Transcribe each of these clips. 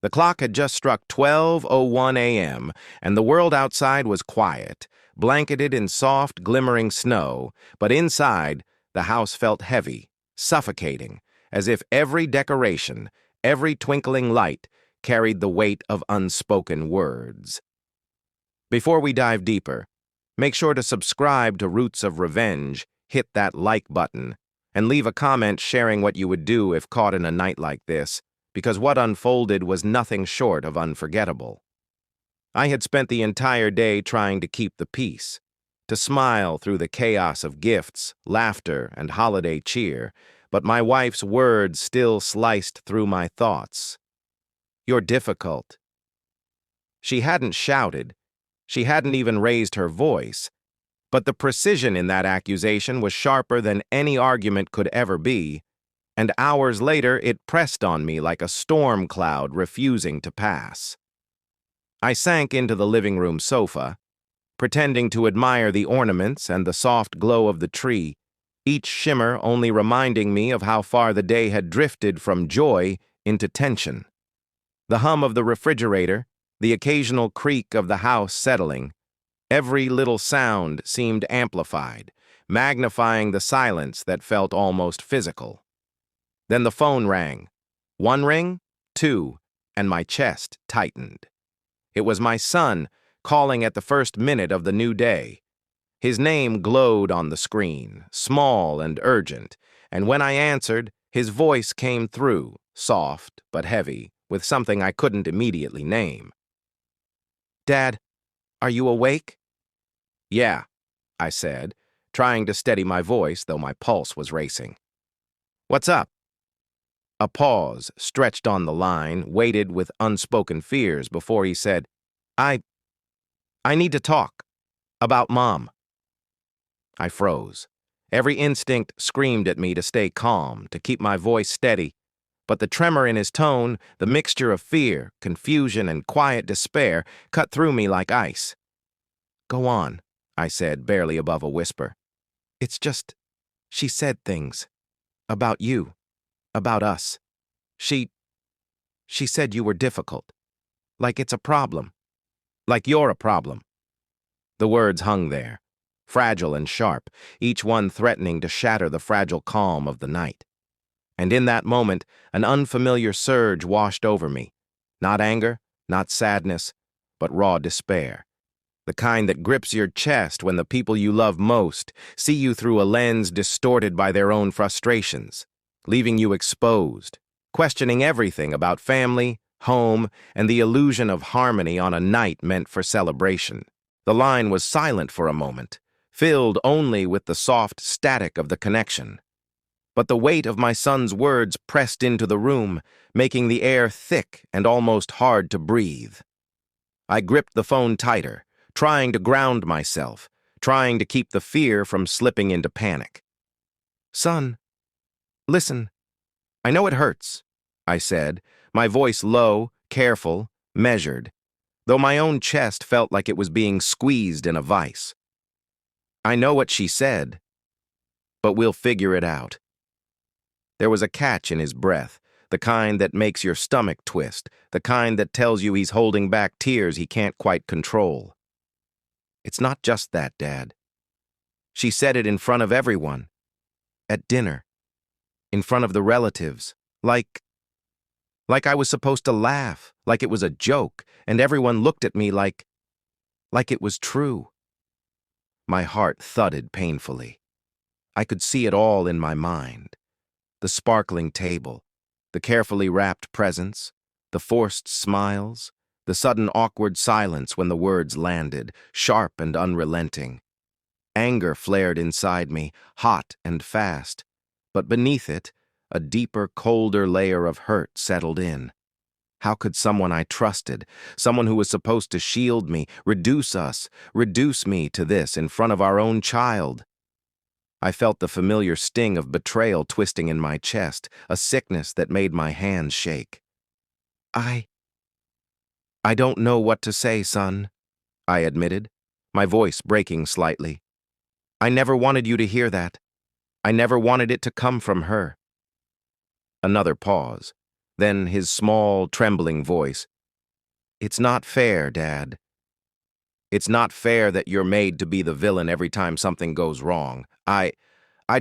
The clock had just struck 12:01 a.m., and the world outside was quiet, blanketed in soft, glimmering snow, but inside, the house felt heavy, suffocating, as if every decoration, every twinkling light, carried the weight of unspoken words. Before we dive deeper, make sure to subscribe to Roots of Revenge, hit that like button, and leave a comment sharing what you would do if caught in a night like this, because what unfolded was nothing short of unforgettable. I had spent the entire day trying to keep the peace, to smile through the chaos of gifts, laughter, and holiday cheer, but my wife's words still sliced through my thoughts. "You're difficult." She hadn't shouted. She hadn't even raised her voice. But the precision in that accusation was sharper than any argument could ever be, and hours later it pressed on me like a storm cloud refusing to pass. I sank into the living room sofa, pretending to admire the ornaments and the soft glow of the tree, each shimmer only reminding me of how far the day had drifted from joy into tension. The hum of the refrigerator, the occasional creak of the house settling, every little sound seemed amplified, magnifying the silence that felt almost physical. Then the phone rang. One ring, two, and my chest tightened. It was my son, calling at the first minute of the new day. His name glowed on the screen, small and urgent, and when I answered, his voice came through, soft but heavy, with something I couldn't immediately name. "Dad, are you awake?" "Yeah," I said, trying to steady my voice, though my pulse was racing. "What's up?" A pause, stretched on the line, waited with unspoken fears before he said, I need to talk. About Mom." I froze. Every instinct screamed at me to stay calm, to keep my voice steady, but the tremor in his tone, the mixture of fear, confusion, and quiet despair, cut through me like ice. "Go on," I said, barely above a whisper. "It's just, she said things. About you. About us. She said you were difficult. Like it's a problem. Like you're a problem." The words hung there, fragile and sharp, each one threatening to shatter the fragile calm of the night. And in that moment, an unfamiliar surge washed over me. Not anger, not sadness, but raw despair. The kind that grips your chest when the people you love most see you through a lens distorted by their own frustrations, leaving you exposed, questioning everything about family, home, and the illusion of harmony on a night meant for celebration. The line was silent for a moment, filled only with the soft static of the connection. But the weight of my son's words pressed into the room, making the air thick and almost hard to breathe. I gripped the phone tighter, trying to ground myself, trying to keep the fear from slipping into panic. "Son, listen, I know it hurts," I said, my voice low, careful, measured, though my own chest felt like it was being squeezed in a vice. "I know what she said, but we'll figure it out." There was a catch in his breath, the kind that makes your stomach twist, the kind that tells you he's holding back tears he can't quite control. "It's not just that, Dad. She said it in front of everyone. At dinner. In front of the relatives. Like I was supposed to laugh, like it was a joke, and everyone looked at me like it was true." My heart thudded painfully. I could see it all in my mind. The sparkling table, the carefully wrapped presents, the forced smiles, the sudden awkward silence when the words landed, sharp and unrelenting. Anger flared inside me, hot and fast, but beneath it, a deeper, colder layer of hurt settled in. How could someone I trusted, someone who was supposed to shield me, reduce me to this in front of our own child? I felt the familiar sting of betrayal twisting in my chest, a sickness that made my hands shake. I don't know what to say, son," I admitted, my voice breaking slightly. "I never wanted you to hear that. I never wanted it to come from her." Another pause. Then his small, trembling voice. "It's not fair, Dad. It's not fair that you're made to be the villain every time something goes wrong. I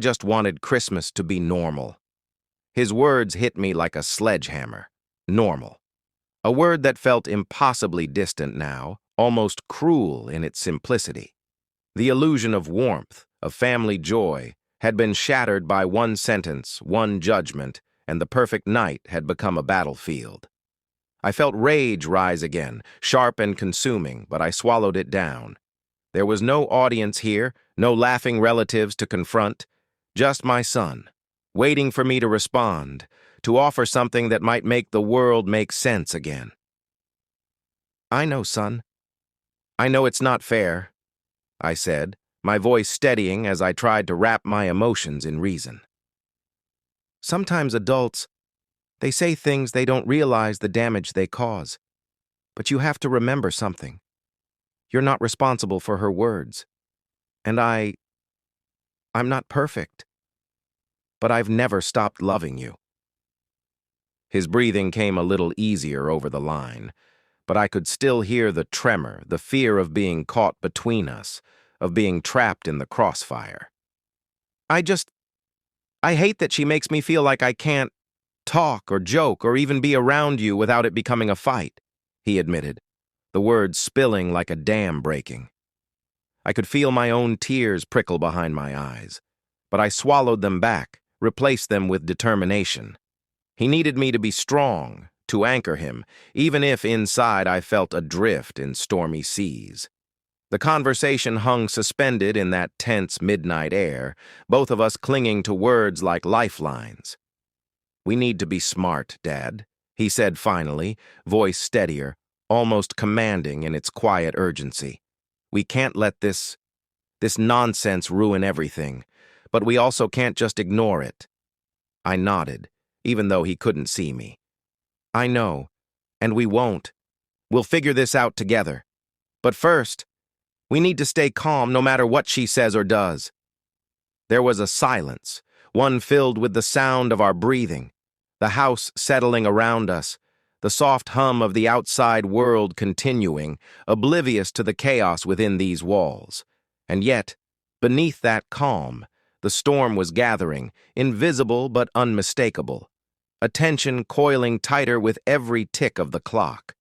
just wanted Christmas to be normal." His words hit me like a sledgehammer. Normal. A word that felt impossibly distant now, almost cruel in its simplicity. The illusion of warmth, of family joy, had been shattered by one sentence, one judgment, and the perfect night had become a battlefield. I felt rage rise again, sharp and consuming, but I swallowed it down. There was no audience here, no laughing relatives to confront, just my son, waiting for me to respond, to offer something that might make the world make sense again. "I know, son. I know it's not fair," I said, my voice steadying as I tried to wrap my emotions in reason. "Sometimes adults, they say things they don't realize the damage they cause. But you have to remember something. You're not responsible for her words. And I'm not perfect. But I've never stopped loving you." His breathing came a little easier over the line, but I could still hear the tremor, the fear of being caught between us, of being trapped in the crossfire. I hate that she makes me feel like I can't talk or joke or even be around you without it becoming a fight," he admitted, the words spilling like a dam breaking. I could feel my own tears prickle behind my eyes, but I swallowed them back, replaced them with determination. He needed me to be strong, to anchor him, even if inside I felt adrift in stormy seas. The conversation hung suspended in that tense midnight air, both of us clinging to words like lifelines. "We need to be smart, Dad," he said finally, voice steadier, almost commanding in its quiet urgency. "We can't let this nonsense ruin everything, but we also can't just ignore it." I nodded, even though he couldn't see me. "I know, and we won't. We'll figure this out together. But first, we need to stay calm no matter what she says or does." There was a silence, one filled with the sound of our breathing, the house settling around us, the soft hum of the outside world continuing, oblivious to the chaos within these walls. And yet, beneath that calm, the storm was gathering, invisible but unmistakable, a tension coiling tighter with every tick of the clock.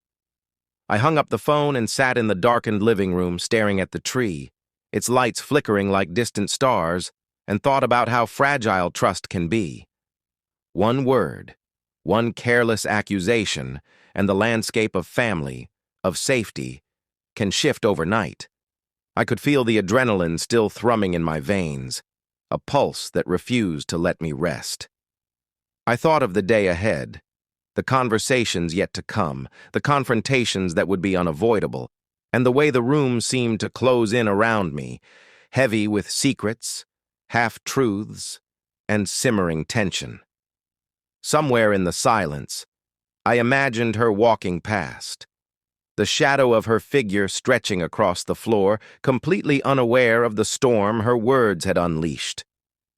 I hung up the phone and sat in the darkened living room staring at the tree, its lights flickering like distant stars, and thought about how fragile trust can be. One word, one careless accusation, and the landscape of family, of safety, can shift overnight. I could feel the adrenaline still thrumming in my veins, a pulse that refused to let me rest. I thought of the day ahead, the conversations yet to come, the confrontations that would be unavoidable, and the way the room seemed to close in around me, heavy with secrets, half-truths, and simmering tension. Somewhere in the silence, I imagined her walking past, the shadow of her figure stretching across the floor, completely unaware of the storm her words had unleashed.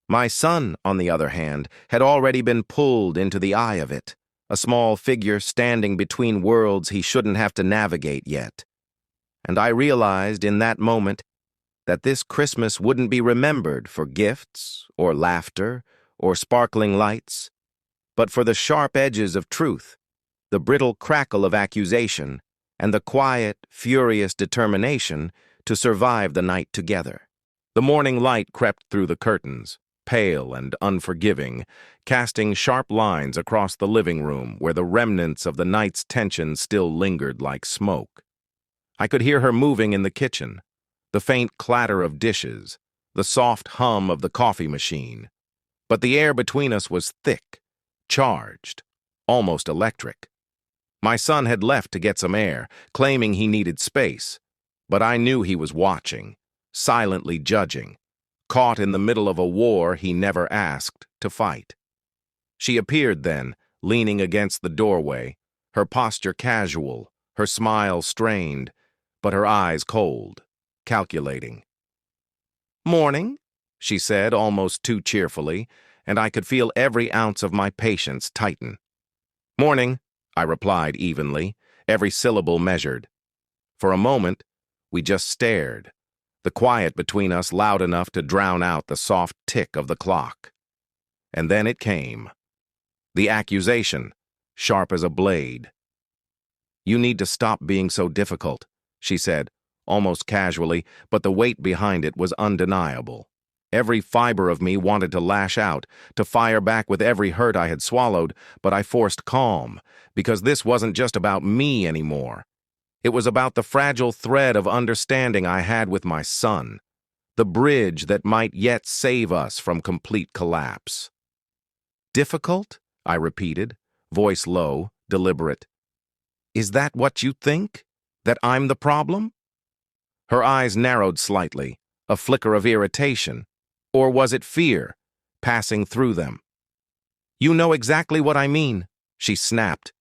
My son, on the other hand, had already been pulled into the eye of it, a small figure standing between worlds he shouldn't have to navigate yet. And I realized in that moment that this Christmas wouldn't be remembered for gifts or laughter or sparkling lights, but for the sharp edges of truth, the brittle crackle of accusation, and the quiet, furious determination to survive the night together. The morning light crept through the curtains, pale and unforgiving, casting sharp lines across the living room where the remnants of the night's tension still lingered like smoke. I could hear her moving in the kitchen, the faint clatter of dishes, the soft hum of the coffee machine. But the air between us was thick, charged, almost electric. My son had left to get some air, claiming he needed space, but I knew he was watching, silently judging, caught in the middle of a war he never asked to fight. She appeared then, leaning against the doorway, her posture casual, her smile strained, but her eyes cold, calculating. "Morning," she said almost too cheerfully, and I could feel every ounce of my patience tighten. "Morning," I replied evenly, every syllable measured. For a moment, we just stared, the quiet between us loud enough to drown out the soft tick of the clock. And then it came. The accusation, sharp as a blade. "You need to stop being so difficult," she said, almost casually, but the weight behind it was undeniable. Every fiber of me wanted to lash out, to fire back with every hurt I had swallowed, but I forced calm, because this wasn't just about me anymore. It was about the fragile thread of understanding I had with my son, the bridge that might yet save us from complete collapse. "Difficult?" I repeated, voice low, deliberate. "Is that what you think? That I'm the problem?" Her eyes narrowed slightly, a flicker of irritation. Or was it fear, passing through them? "You know exactly what I mean," she snapped.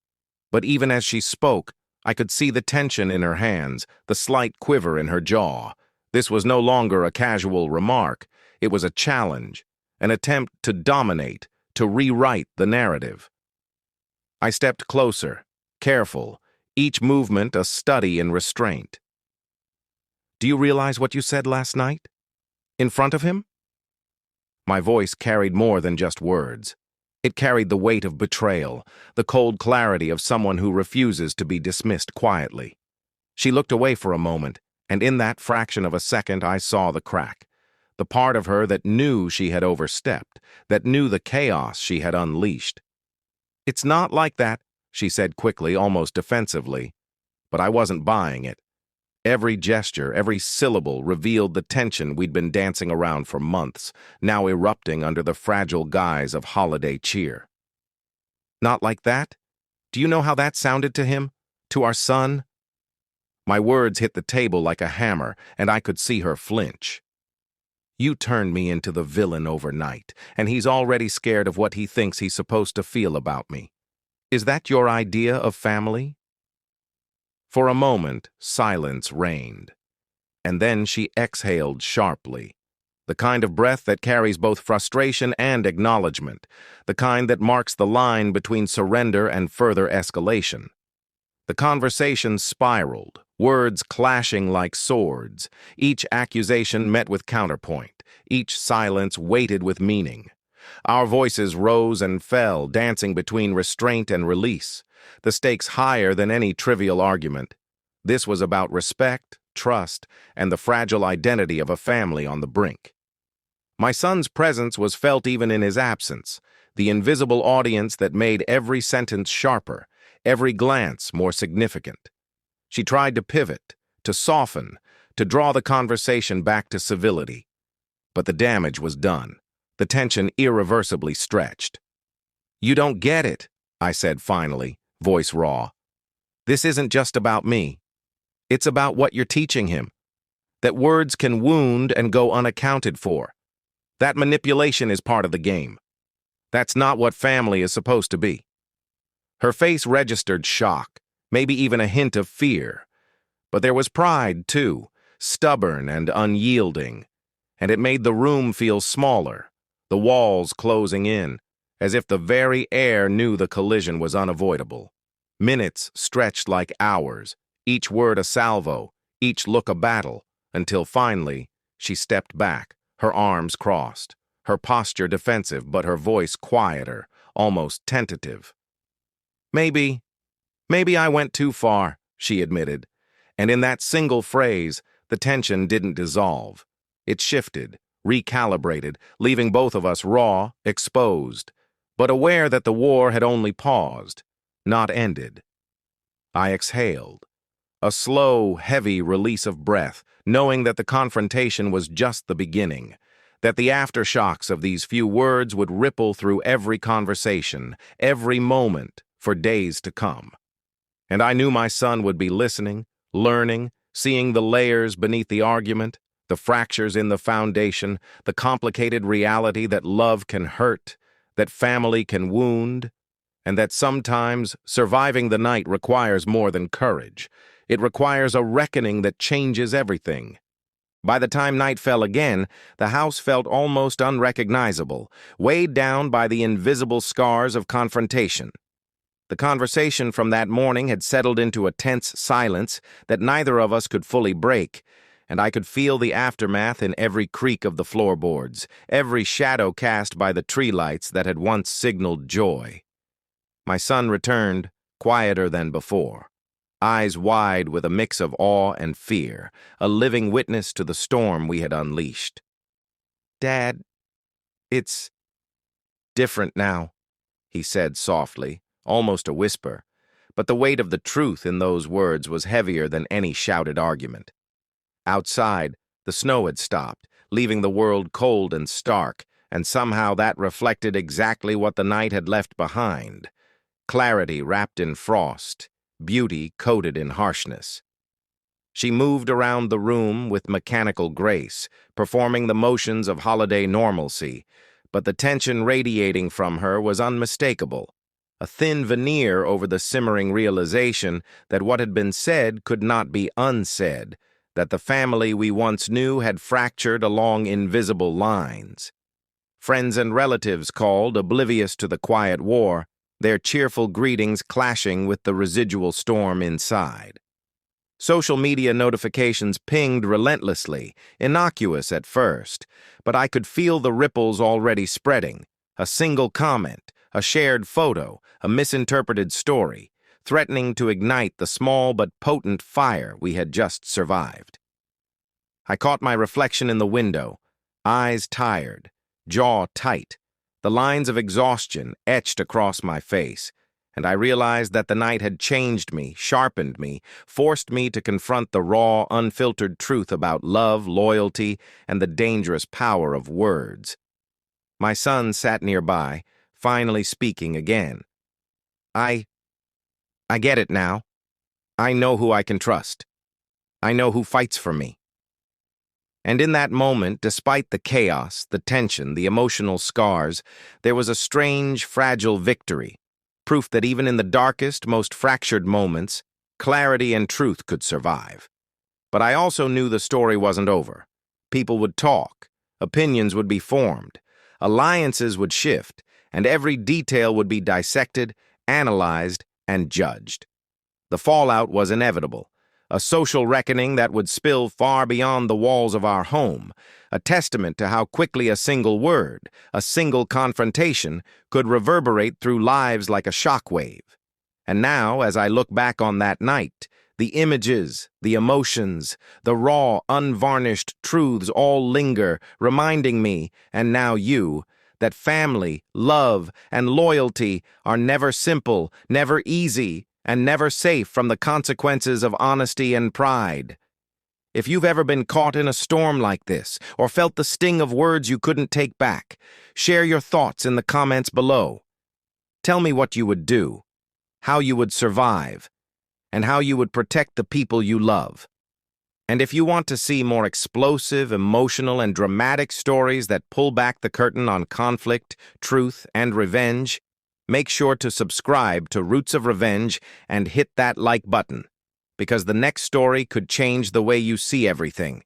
But even as she spoke, I could see the tension in her hands, the slight quiver in her jaw. This was no longer a casual remark. It was a challenge, an attempt to dominate, to rewrite the narrative. I stepped closer, careful, each movement a study in restraint. "Do you realize what you said last night? In front of him?" My voice carried more than just words. It carried the weight of betrayal, the cold clarity of someone who refuses to be dismissed quietly. She looked away for a moment, and in that fraction of a second I saw the crack. The part of her that knew she had overstepped, that knew the chaos she had unleashed. "It's not like that," she said quickly, almost defensively. But I wasn't buying it. Every gesture, every syllable revealed the tension we'd been dancing around for months, now erupting under the fragile guise of holiday cheer. "Not like that? Do you know how that sounded to him? To our son?" My words hit the table like a hammer, and I could see her flinch. "You turned me into the villain overnight, and he's already scared of what he thinks he's supposed to feel about me. Is that your idea of family?" For a moment, silence reigned, and then she exhaled sharply, the kind of breath that carries both frustration and acknowledgement, the kind that marks the line between surrender and further escalation. The conversation spiraled, words clashing like swords, each accusation met with counterpoint, each silence weighted with meaning. Our voices rose and fell, dancing between restraint and release, the stakes higher than any trivial argument. This was about respect, trust, and the fragile identity of a family on the brink. My son's presence was felt even in his absence, the invisible audience that made every sentence sharper, every glance more significant. She tried to pivot, to soften, to draw the conversation back to civility. But the damage was done, the tension irreversibly stretched. "You don't get it," I said finally, voice raw. "This isn't just about me. It's about what you're teaching him. That words can wound and go unaccounted for. That manipulation is part of the game. That's not what family is supposed to be." Her face registered shock, maybe even a hint of fear. But there was pride, too, stubborn and unyielding, and it made the room feel smaller, the walls closing in, as if the very air knew the collision was unavoidable. Minutes stretched like hours, each word a salvo, each look a battle, until finally she stepped back, her arms crossed, her posture defensive but her voice quieter, almost tentative. Maybe I went too far," she admitted, and in that single phrase, the tension didn't dissolve. It shifted, recalibrated, leaving both of us raw, exposed, but aware that the war had only paused, not ended. I exhaled, a slow, heavy release of breath, knowing that the confrontation was just the beginning, that the aftershocks of these few words would ripple through every conversation, every moment, for days to come. And I knew my son would be listening, learning, seeing the layers beneath the argument, the fractures in the foundation, the complicated reality that love can hurt, that family can wound, and that sometimes surviving the night requires more than courage. It requires a reckoning that changes everything. By the time night fell again, the house felt almost unrecognizable, weighed down by the invisible scars of confrontation. The conversation from that morning had settled into a tense silence that neither of us could fully break, and I could feel the aftermath in every creak of the floorboards, every shadow cast by the tree lights that had once signaled joy. My son returned, quieter than before, eyes wide with a mix of awe and fear, a living witness to the storm we had unleashed. "Dad, it's different now," he said softly, almost a whisper, but the weight of the truth in those words was heavier than any shouted argument. Outside, the snow had stopped, leaving the world cold and stark, and somehow that reflected exactly what the night had left behind. Clarity wrapped in frost, beauty coated in harshness. She moved around the room with mechanical grace, performing the motions of holiday normalcy, but the tension radiating from her was unmistakable, a thin veneer over the simmering realization that what had been said could not be unsaid, that the family we once knew had fractured along invisible lines. Friends and relatives called, oblivious to the quiet war, their cheerful greetings clashing with the residual storm inside. Social media notifications pinged relentlessly, innocuous at first, but I could feel the ripples already spreading. A single comment, a shared photo, a misinterpreted story, threatening to ignite the small but potent fire we had just survived. I caught my reflection in the window, eyes tired, jaw tight, the lines of exhaustion etched across my face, and I realized that the night had changed me, sharpened me, forced me to confront the raw, unfiltered truth about love, loyalty, and the dangerous power of words. My son sat nearby, finally speaking again. I get it now. I know who I can trust. I know who fights for me." And in that moment, despite the chaos, the tension, the emotional scars, there was a strange, fragile victory, proof that even in the darkest, most fractured moments, clarity and truth could survive. But I also knew the story wasn't over. People would talk, opinions would be formed, alliances would shift, and every detail would be dissected, analyzed, and judged. The fallout was inevitable, a social reckoning that would spill far beyond the walls of our home, a testament to how quickly a single word, a single confrontation, could reverberate through lives like a shockwave. And now, as I look back on that night, the images, the emotions, the raw, unvarnished truths all linger, reminding me, and now you, that family, love, and loyalty are never simple, never easy, and never safe from the consequences of honesty and pride. If you've ever been caught in a storm like this, or felt the sting of words you couldn't take back, share your thoughts in the comments below. Tell me what you would do, how you would survive, and how you would protect the people you love. And if you want to see more explosive, emotional, and dramatic stories that pull back the curtain on conflict, truth, and revenge, make sure to subscribe to Roots of Revenge and hit that like button, because the next story could change the way you see everything.